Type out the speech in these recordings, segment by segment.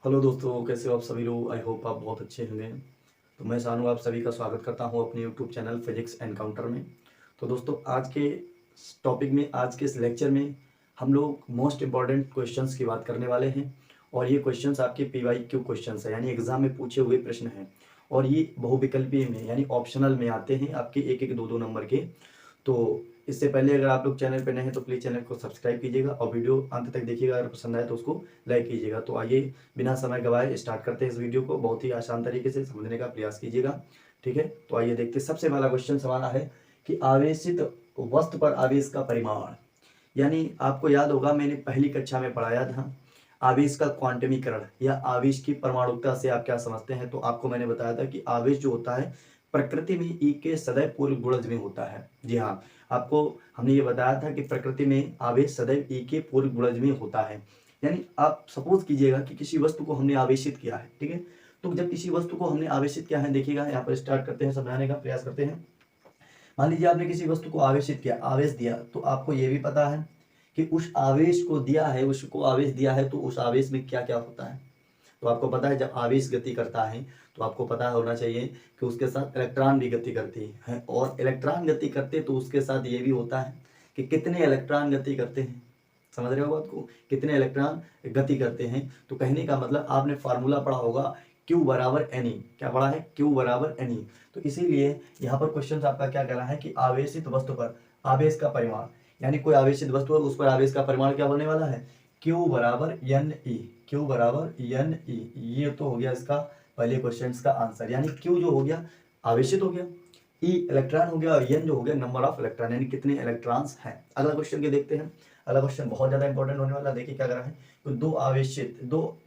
Hello दोस्तों, कैसे हो आप सभी लोग। आई होप आप बहुत अच्छे होंगे। तो मैं शानू आप सभी का स्वागत करता हूं अपने यूट्यूब चैनल फिजिक्स एनकाउंटर में। तो दोस्तों, आज के टॉपिक में, आज के इस लेक्चर में हम लोग मोस्ट इम्पॉर्टेंट क्वेश्चंस की बात करने वाले हैं। और ये क्वेश्चंस आपके PYQ क्वेश्चंस है, यानी एग्जाम में पूछे हुए प्रश्न हैं। और ये बहुविकल्पीय में यानी ऑप्शनल में आते हैं, आपके एक एक दो दो नंबर के। तो इससे पहले अगर आप लोग चैनल पर नए हैं तो प्लीज़ चैनल को सब्सक्राइब कीजिएगा और वीडियो अंत तक देखिएगा। अगर पसंद आए तो उसको लाइक कीजिएगा। तो आइए बिना समय गवाए स्टार्ट करते हैं इस वीडियो को। बहुत ही आसान तरीके से समझने का प्रयास कीजिएगा, ठीक है। तो आइए देखते हैं। सबसे पहला क्वेश्चन सवाल है कि आवेशित वस्तु पर आवेश का परिमाण, यानी आपको याद होगा मैंने पहली कक्षा में पढ़ाया था आवेश का क्वांटमीकरण या आवेश की परमाणुकता से आप क्या समझते हैं। तो आपको मैंने बताया था कि आवेश जो होता है प्रकृति में ई के सदैव पूर्व गुणज में होता है। जी हाँ, आपको हमने ये बताया था कि प्रकृति में आवेश सदैव ई के पूर्व गुणज में होता है। यानी आप सपोज कीजिएगा कि किसी वस्तु को हमने आवेशित किया है, ठीक है। तो जब किसी वस्तु को हमने आवेशित किया है, देखिएगा यहाँ पर स्टार्ट करते हैं, समझाने का प्रयास करते हैं। मान लीजिए आपने किसी वस्तु को आवेशित किया, आवेश दिया, तो आपको ये भी पता है कि उस आवेश को दिया है, उसको आवेश दिया है, तो उस आवेश में क्या क्या होता है। तो आपको पता है जब आवेश गति करता है तो आपको पता होना चाहिए कि उसके साथ इलेक्ट्रॉन भी गति करती है। और इलेक्ट्रॉन गति करते तो उसके साथ ये भी होता है कि कितने इलेक्ट्रॉन गति करते हैं। समझ रहे हो बात को, कितने इलेक्ट्रॉन गति करते हैं। तो कहने का मतलब आपने फार्मूला पढ़ा होगा Q बराबर NE। क्या पढ़ा है? Q बराबर NE। तो इसीलिए यहाँ पर क्वेश्चन आपका क्या कह रहा है कि आवेशित वस्तु पर आवेश का परिमाण, यानी कोई आवेशित वस्तु है उस पर आवेश का परिमाण क्या होने वाला है? Q बराबर NE। Q बराबर NE। ये तो हो गया इसका पहले क्वेश्चन का आंसर। यानी Q जो हो गया आवेशित हो गया, E इलेक्ट्रॉन हो गया और N जो हो गया नंबर ऑफ इलेक्ट्रॉन, यानी कितने इलेक्ट्रॉन्स हैं। अगला क्वेश्चन के देखते हैं। अगला क्वेश्चन बहुत ज्यादा इंपॉर्टेंट होने वाला। देखिए क्या कर रहा है, तो दो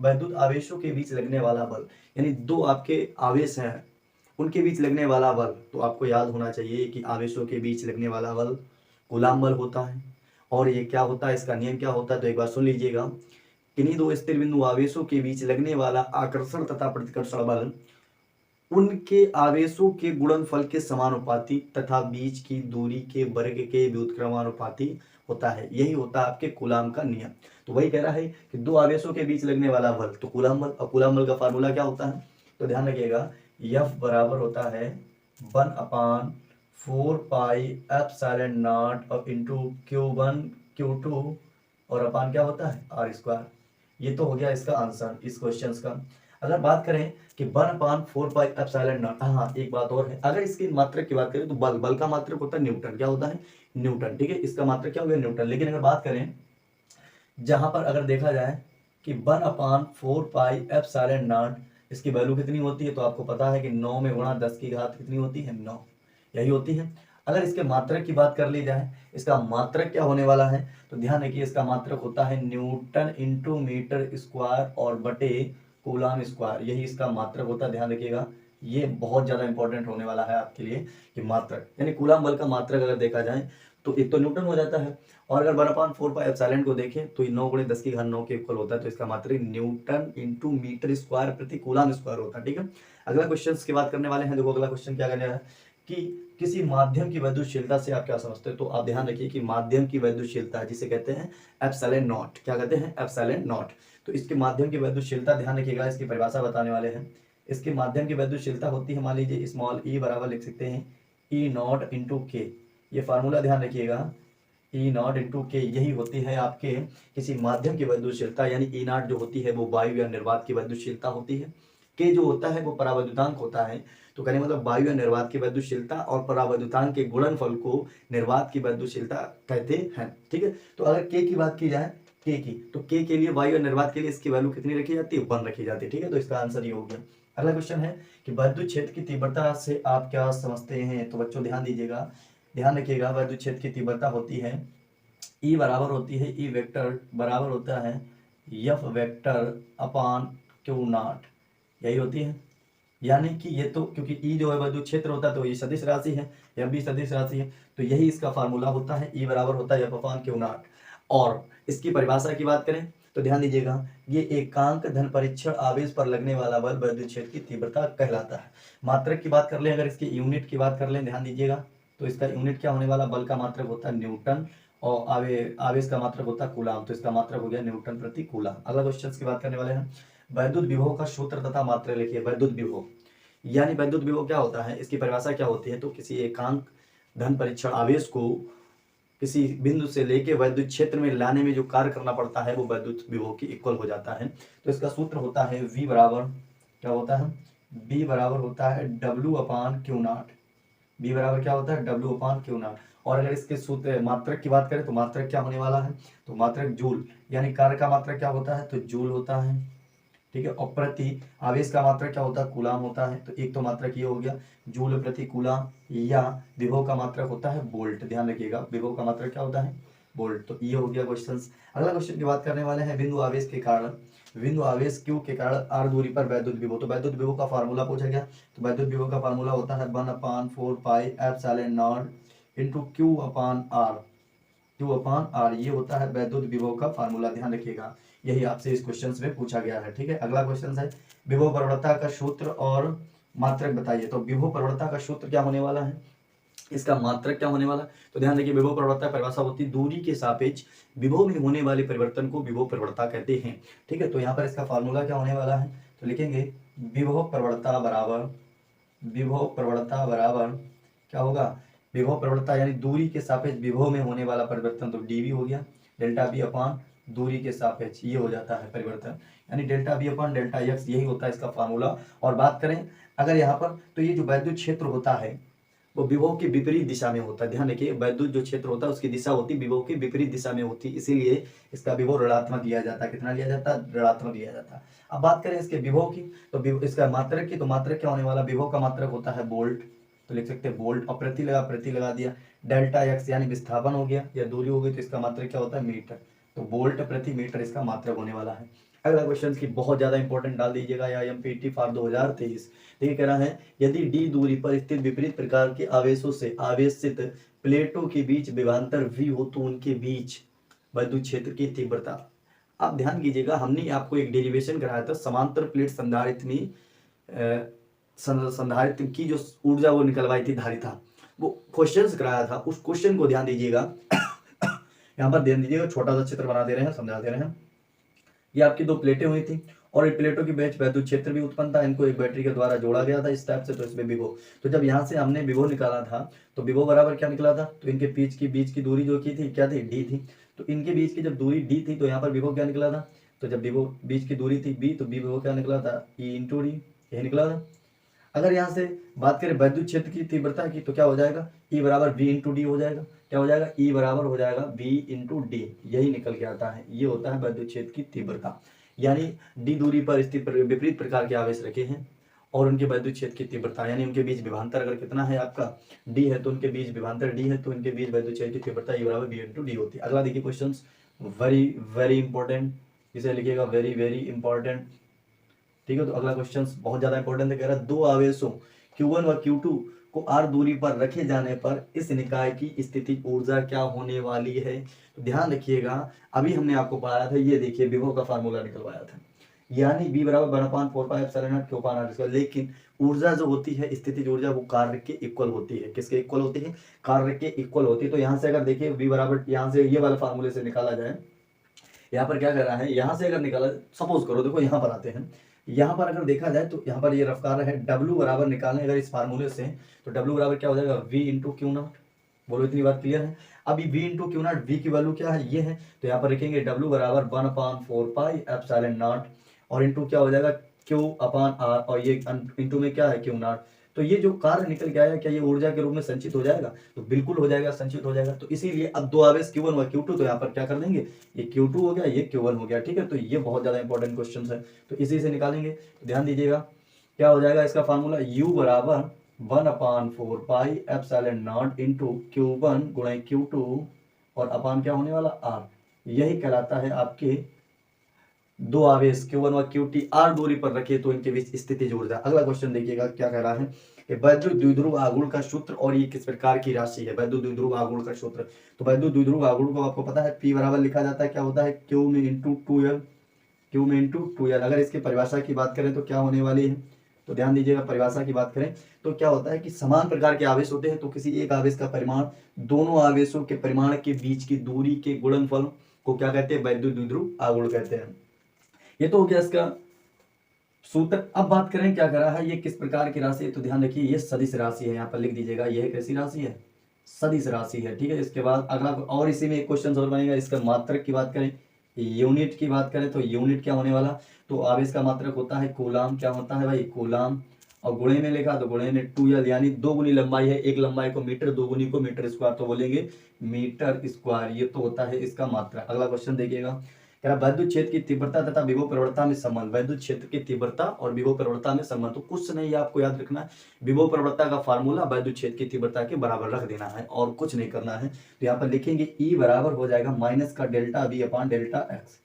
वैद्युत आवेशों के बीच लगने वाला बल, यानी दो आपके आवेश हैं उनके बीच लगने वाला बल। तो आपको याद होना चाहिए कि आवेशों के बीच लगने वाला बल कूलाम बल होता है। और ये क्या होता है, इसका नियम क्या होता है, तो एक बार सुन लीजिएगा। किन्हीं दो स्थिर बिंदु आवेशों के बीच लगने वाला आकर्षण तथा प्रतिकर्षण बल उनके आवेशों के गुणनफल के समानुपाती तथा बीच की दूरी के वर्ग के व्युत्क्रमानुपाती होता है। यही होता है आपके कूलाम का नियम। तो वही कह रहा है कि दो आवेशों के बीच लगने वाला बल तो कूलाम बल। और कूलाम बल का फार्मूला क्या होता है, तो ध्यान रखिएगा, F बराबर होता है 1/4πε0 और इंटू Q1 Q2 और अपान क्या होता है R²। ये तो हो गया इसका आंसर इस क्वेश्चन का। अगर बात करें कि 1/4πε0, हाँ एक बात और है, अगर इसकी मात्रक की बात करें तो बल का मात्रक होता है न्यूटन। क्या होता है? न्यूटन, ठीक है। इसका मात्रक क्या हो गया? न्यूटन। लेकिन अगर बात करें जहां पर अगर देखा जाए कि 1/4πε0 इसकी वैल्यू कितनी होती है, तो आपको पता है कि 9 में गुणा 10 की घात कितनी होती है? 9, यही होती है। अगर इसके मात्रक की बात कर ली जाए, इसका मात्रक क्या होने वाला है, तो ध्यान रखिए इसका मात्रक होता है न्यूटन इंटू मीटर स्क्वायर और बटे कूलाम स्क्वायर, यही इसका मात्रक होता है। ध्यान रखिएगा, ये बहुत ज्यादा इंपॉर्टेंट होने वाला है आपके लिए कि मात्रक, यानी कूलाम बल का मात्रक अगर देखा जाए तो एक तो न्यूटन हो जाता है। और अगर 1/4πε को देखें तो 9 × 10 की घात 9 के इक्वल होता है। तो इसका मात्रक न्यूटन इंटू मीटर स्क्वायर प्रति कूलाम स्क्वायर होता है, ठीक है। अगला क्वेश्चन की बात करने वाले हैं। देखो अगला क्वेश्चन क्या करने है कि किसी माध्यम की वैद्युतशीलता से आप क्या समझते हैं। तो आप ध्यान रखिए कि माध्यम की वैद्युतशीलता जिसे कहते हैं एप्सिलॉन नॉट। क्या कहते हैं? Epsilon not. तो इसके माध्यम की वैद्युतशीलता ध्यान रखिएगा, इसकी परिभाषा बताने वाले हैं। इसके माध्यम की वैद्युतशीलता होती है, मान लीजिए स्मॉल e बराबर लिख सकते हैं E0 इंटू के। ये फार्मूला ध्यान रखिएगा, E0 इंटू के, यही होती है आपके किसी माध्यम की वैद्युतशीलता। यानी E0 जो होती है वो वायु या निर्वात की वैद्युतशीलता होती है। के जो होता है वो परावैद्युतांक होता है। तो कहने मतलब वायु या निर्वात की वैद्युतशीलता और परावैद्युतांक के गुणनफल को निर्वात की वैद्युतशीलता कहते हैं, ठीक है। तो अगर के की बात की जाए, के की, तो के लिए वायु और निर्वात के लिए इसकी वैल्यू कितनी रखी जाती है? 1 रखी जाती है, ठीक है। तो इसका आंसर ये हो गया। अगला क्वेश्चन है कि विद्युत क्षेत्र की तीव्रता से आप क्या समझते हैं। तो बच्चों ध्यान दीजिएगा, ध्यान रखिएगा, विद्युत क्षेत्र की तीव्रता होती है E बराबर होती है E वेक्टर बराबर होता है F वेक्टर अपान Q0, यही होती है। यानी कि ये तो क्योंकि E जो है विद्युत क्षेत्र होता है तो ये सदिश राशि है, F भी सदिश राशि है, तो यही इसका फार्मूला होता है। E बराबर होता है F अपान Q0। और इसकी परिभाषा की बात करें तो ध्यान दीजिएगा, ये एकांक धन परीक्षण आवेश पर लगने वाला बल विद्युत क्षेत्र की तीव्रता कहलाता है। मात्रक की बात कर लें, अगर इसकी यूनिट की बात कर लें, ध्यान दीजिएगा, तो इसका यूनिट क्या होने वाला, बल का मात्रक होता है न्यूटन और आवेश का मात्रक होता है कूलाम। तो इसका मात्रक हो गया न्यूटन प्रति कूलाम। अगला क्वेश्चन की बात करने वाले हैं। वैद्युत विभव का सूत्र तथा मात्रा लिखिए। वैद्युत विभव यानी वैद्युत विभव क्या होता है, इसकी परिभाषा क्या होती है, तो किसी एकांक धन परीक्षण आवेश को किसी बिंदु से लेके वैद्युत क्षेत्र में लाने में जो कार्य करना पड़ता है वो वैद्युत विभव की इक्वल हो जाता है। तो इसका सूत्र होता है V बराबर क्या होता है, B बराबर होता है W/Q0। B बराबर क्या होता है, W/Q0। और अगर इसके सूत्र मात्रक की बात करें तो मात्रक क्या होने वाला है, तो मात्रक जूल, यानी कार्य का मात्रक क्या होता है, तो जूल होता है, ठीक है। और प्रति आवेश का मात्रक क्या होता है, कूलाम होता है। तो एक तो मात्रक ये हो गया जूल प्रति कूलाम, या विभव का मात्रक होता है वोल्ट। ध्यान रखिएगा, विभव का मात्रक क्या होता है, वोल्ट। तो ये हो गया क्वेश्चन। अगला क्वेश्चन की बात करने वाले हैं बिंदु आवेश के कारण, बिंदु आवेश Q के कारण r दूरी पर वैद्युत विभव। तो वैद्युत विभव का फार्मूला पूछा गया, तो वैद्युत विभव का फार्मूला होता है 1/4πε0 इंटू Q/R। Q/R ये होता है वैद्युत विभव का फार्मूला। ध्यान रखिएगा, यही आपसे इस क्वेश्चन में पूछा गया है, ठीक है। अगला क्वेश्चन है विभव प्रवणता का सूत्र और मात्रक बताइए। तो विभव प्रवणता का सूत्र क्या होने वाला है, इसका मात्रक क्या होने वाला, तो ध्यान देखिए विभव प्रवणता परिभाषा होती है दूरी के सापेक्ष विभव में होने वाले परिवर्तन को विभव प्रवणता कहते हैं, ठीक है। तो यहाँ पर इसका फार्मूला क्या होने वाला है, तो लिखेंगे विभव प्रवणता बराबर क्या होगा, विभव प्रवणता यानी दूरी के सापेक्ष विभव में होने वाला परिवर्तन, तो dV हो गया डेल्टा V अपान दूरी के सापेक्ष, ये हो जाता है परिवर्तन, यानी डेल्टा V अपान डेल्टा x, यही होता है इसका फार्मूला। और बात करें अगर यहाँ पर, तो ये जो वैद्युत क्षेत्र होता है वो विभव के विपरीत दिशा में होता है। ध्यान रखिए, वैद्युत जो क्षेत्र होता है उसकी दिशा होती है विभव की विपरीत दिशा में होती है, इसीलिए इसका विभव ऋणात्मक लिया जाता है। कितना लिया जाता है, ऋणात्मक लिया जाता है। अब बात करें इसके विभव की, तो इसका मात्रक की, तो मात्रक क्या होने वाला, विभव का मात्रक होता है वोल्ट, तो लिख सकते हैं वोल्ट। और प्रति लगा दिया, डेल्टा x यानी विस्थापन हो गया या दूरी हो गई, तो इसका मात्रक क्या होता है, मीटर। तो वोल्ट प्रति मीटर इसका मात्रक होने वाला है। अगला क्वेश्चन की बहुत ज्यादा इंपॉर्टेंट डाल दीजिएगा, या MPT फॉर 2023। देखिए कह रहा है यदि d दूरी पर स्थित विपरीत प्रकार के आवेशों से आवेशित प्लेटों के बीच विभवांतर V हो तो उनके बीच वैद्युत क्षेत्र की तीव्रता। आप ध्यान कीजिएगा, हमने आपको एक डेरिवेशन कराया था समांतर प्लेट संधारित्र में संधारित्र की जो ऊर्जा वो निकलवाई थी धारिता, वो क्वेश्चंस कराया था, उस क्वेश्चन को ध्यान दीजिएगा। यहाँ पर ध्यान दीजिएगा, छोटा सा चित्र बना दे रहे हैं, समझा दे रहे हैं। ये आपकी दो प्लेटें हुई थी और इन प्लेटों के बीच वैद्युत क्षेत्र भी उत्पन्न था, इनको एक बैटरी के द्वारा जोड़ा गया था इस टाइप से, तो इसमें विभव, तो जब यहाँ से हमने विभव निकाला था तो विभव बराबर क्या निकला था, तो इनके बीच की दूरी जो की थी क्या थी, d थी। तो इनके बीच की जब दूरी d थी तो यहाँ पर विभव क्या निकला था, तो जब विभव बीच की दूरी थी b, तो विभव क्या निकला था, E इंटू डी, यही निकला था। अगर यहाँ से बात करें वैद्युत क्षेत्र की तीव्रता की, तो क्या हो जाएगा, E बराबर V इंटू डी हो जाएगा। क्या हो जाएगा, E बराबर हो जाएगा V इंटू डी, यही निकल के आता है। ये होता है वैद्युत क्षेत्र की तीव्रता, यानी d दूरी पर स्थित विपरीत प्रकार के आवेश रखे हैं और उनके वैद्युत क्षेत्र की तीव्रता, यानी उनके बीच विभवांतर अगर कितना है आपका d है, तो उनके बीच विभवांतर d है, तो उनके बीच वैद्युत क्षेत्र की तीव्रता E बराबर V इंटू डी होती है। अगला देखिए क्वेश्चन वेरी इंपॉर्टेंट, इसे लिखिएगा वेरी इंपॉर्टेंट, ठीक है। तो अगला क्वेश्चन बहुत ज्यादा इंपॉर्टेंट है, कह रहा है दो आवेशों Q1 व Q2 को r दूरी पर रखे जाने पर इस निकाय की स्थितिज ऊर्जा क्या होने वाली है। तो ध्यान रखिएगा, अभी हमने आपको पढ़ाया था, ये देखिए विभव का फार्मूला निकलवाया था, यानी V बराबर 1/4πε0 Q/R, लेकिन ऊर्जा जो होती है स्थितिज ऊर्जा वो कार्य के इक्वल होती है। किसके इक्वल होती है, कार्य के इक्वल होती है। तो यहाँ से अगर देखिए V बराबर, यहाँ से ये वाले फार्मूले से निकाला जाए, यहाँ पर क्या कर रहा है, यहाँ से अगर निकाला, सपोज करो, देखो यहाँ पर आते हैं, यहाँ पर अगर देखा जाए तो यहाँ पर ये रफ्तार है, W बराबर निकालें अगर इस फार्मूले से, तो W बराबर क्या हो जाएगा, V इंटू Q0। बोलो इतनी बात क्लियर है। अभी V इंटू Q0, V की वैल्यू क्या है, ये है, तो यहाँ पर लिखेंगे W बराबर 1/4πε0 और इंटू क्या हो जाएगा Q/R, और ये इंटू में क्या है Q0। तो ये जो कार्य निकल के आया, क्या ये ऊर्जा के रूप में संचित हो जाएगा, तो बिल्कुल हो जाएगा, संचित हो जाएगा। तो इसीलिए अब दो आवेश Q1 व Q2, तो यहाँ पर क्या कर देंगे, ये Q2 हो गया, ये Q1 हो गया, ठीक है। तो ये बहुत ज्यादा इंपॉर्टेंट क्वेश्चन है, तो इसी से निकालेंगे। तो ध्यान दीजिएगा क्या हो जाएगा इसका फार्मूला, U बराबर 1/4πε0 इंटू Q1 गुणा Q2 और अपान क्या होने वाला, R। यही कहलाता है आपके दो आवेश Q1 व Q2 r दूरी पर रखे तो इनके बीच स्थितिज ऊर्जा। अगला क्वेश्चन देखिएगा क्या कह रहा है कि वैद्युत द्विध्रुव आघूर्ण का सूत्र और ये किस प्रकार की राशि है। वैद्युत द्विध्रुव आघूर्ण का सूत्र, तो वैद्युत द्विध्रुव आघूर्ण को आपको पता है P बराबर लिखा जाता है, क्या होता है, Q में इंटू 2L, Q में इंटू 2L। अगर इसकी परिभाषा की बात करें तो क्या होने वाली है, तो ध्यान दीजिएगा, परिभाषा की बात करें तो क्या होता है कि समान प्रकार के आवेश होते हैं, तो किसी एक आवेश का परिमाण दोनों आवेशों के परिमाण के बीच की दूरी के गुणनफल को क्या कहते हैं, वैद्युत द्विध्रुव आघूर्ण कहते हैं। ये तो हो गया इसका सूत्र अब बात करें क्या करा है, ये किस प्रकार की राशि है, तो ध्यान रखिए ये सदिश राशि है, यहाँ पर लिख दीजिएगा यह कैसी राशि है, सदिश राशि है। ठीक है, इसके बाद अगला और इसी में एक क्वेश्चन और बनेगा, इसका मात्रक की बात करें, यूनिट की बात करें तो यूनिट क्या होने वाला, तो आवेश का मात्रक होता है कूलाम, क्या होता है भाई कूलाम, और गुणे में लिखा तो गुणे में 2L, यानी 2 गुनी लंबाई है, एक लंबाई को मीटर, 2 गुनी को मीटर स्क्वायर, तो बोलेंगे मीटर स्क्वायर, ये तो होता है इसका मात्रक। अगला क्वेश्चन देखिएगा, कह रहा वैद्युत क्षेत्र की तीव्रता तथा विभव प्रवणता में संबंध, वैद्युत क्षेत्र की तीव्रता और विभव प्रवणता में संबंध, तो कुछ नहीं आपको याद रखना है, विभव प्रवणता का फार्मूला वैद्युत क्षेत्र की तीव्रता के बराबर रख देना है और कुछ नहीं करना है। तो यहाँ पर लिखेंगे E बराबर हो जाएगा माइनस का डेल्टा V अपान डेल्टा x,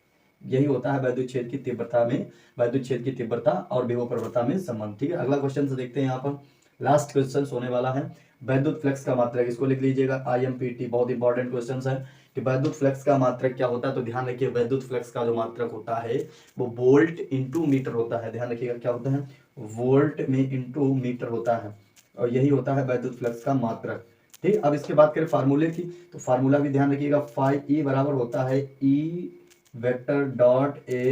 यही होता है वैद्युत क्षेत्र की तीव्रता में, वैद्युत क्षेत्र की तीव्रता और विभव प्रवणता में संबंध। ठीक है, अगला क्वेश्चन से देखते हैं, यहाँ पर लास्ट क्वेश्चन होने वाला है, वैद्युत फ्लक्स का मात्रक, इसको लिख लीजिएगा IMPT, बहुत इंपॉर्टेंट क्वेश्चन है कि वैद्युत फ्लक्स का मात्रक क्या होता है, तो ध्यान रखिए वैद्युत फ्लक्स का जो मात्रक होता है वो वोल्ट इंटू मीटर होता है, ध्यान रखिएगा क्या होता है, वोल्ट में इंटू मीटर होता है, और यही होता है वैद्युत फ्लक्स का मात्रक। ठीक, अब इसके बात करें फार्मूले की, तो फार्मूला भी ध्यान रखिएगा, फाई E बराबर होता है E वेक्टर डॉट A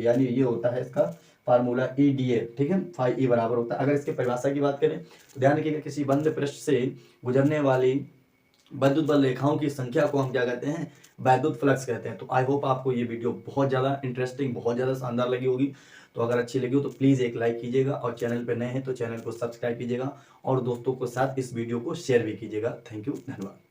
यानी ये होता है इसका फार्मूला EDA। ठीक है, फाई E बराबर होता है, अगर इसके परिभाषा की बात करें तो ध्यान रखिएगा किसी बंद पृष्ठ से गुजरने वाली वैद्युत बल रेखाओं की संख्या को हम क्या कहते हैं, वैद्युत फ्लक्स कहते हैं। तो आई होप आपको ये वीडियो बहुत ज़्यादा इंटरेस्टिंग, बहुत ज़्यादा शानदार लगी होगी। तो अगर अच्छी लगी हो तो प्लीज़ एक लाइक कीजिएगा, और चैनल पर नए हैं तो चैनल को सब्सक्राइब कीजिएगा, और दोस्तों के साथ इस वीडियो को शेयर भी कीजिएगा। थैंक यू, धन्यवाद।